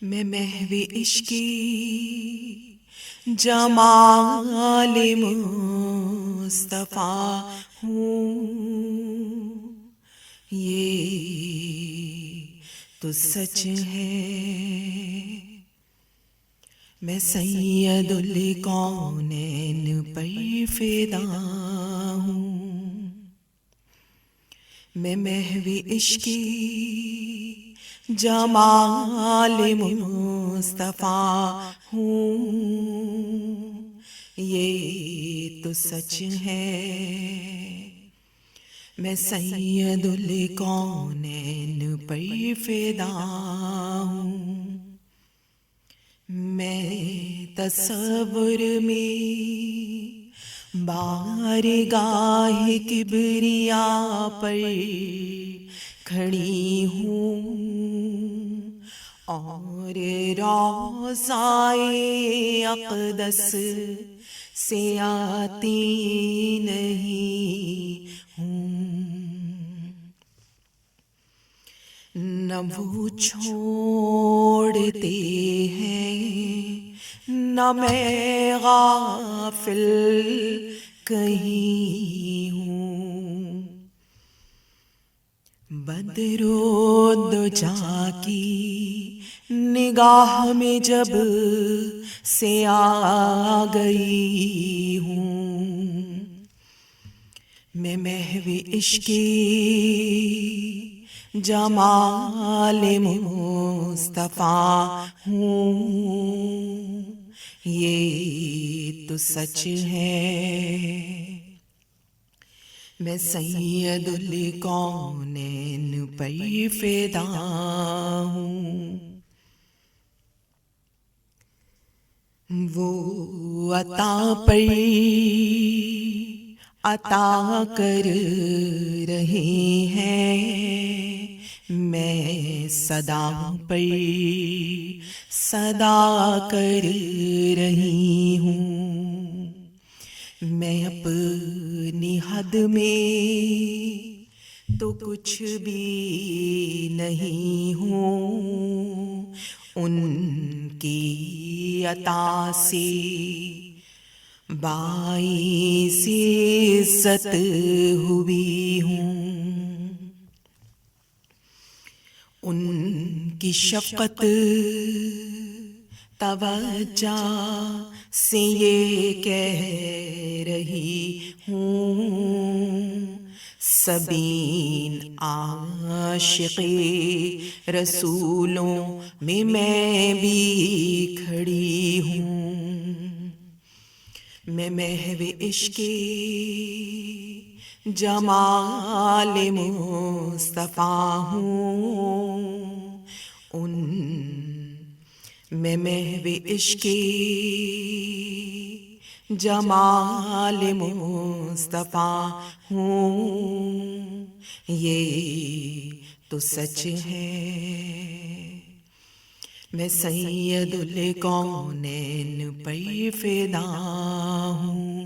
میں محو عشقی جمال مصطفیٰ ہوں، یہ تو سچ ہے۔ میں سید الکونین پر فدا ہوں، میں محو عشقی جمال مصطفیٰ ہوں، یہ تو سچ ہے۔ میں سید الکونین پر فدا ہوں، میں تصور میں بارگاہ کبریا پر کھڑی ہوں، اور روضائے اقدس سے آتی نہیں ہوں۔ نہ وہ چھوڑتے ہیں نہ میں غافل کہیں ہوں، بدر و دجا کی نگاہ میں جب سے آ گئی ہوں، میں محو عشقی جمال مصطفیٰ ہوں، یہ تو سچ ہے۔ میں سید الکونین پر فدا ہوں، وہ عطا پر عطا کر رہے ہیں، میں صدا پر صدا کر رہی ہوں، میں اپنی حد میں تو کچھ بھی نہیں ہوں، ان کی عطا سے باعث عزت ہوئی ہوں، ان کی شفقت توجہ سے یہ کہہ رہی ہوں، سبین عاشق رسولوں میں بھی کھڑی ہوں، میں محو عشقی جمال مصطفیٰ ہوں، میں محو عشقی جمال مصطفیٰ ہوں، یہ تو سچ ہے۔ میں سید الکونین پر فدا ہوں۔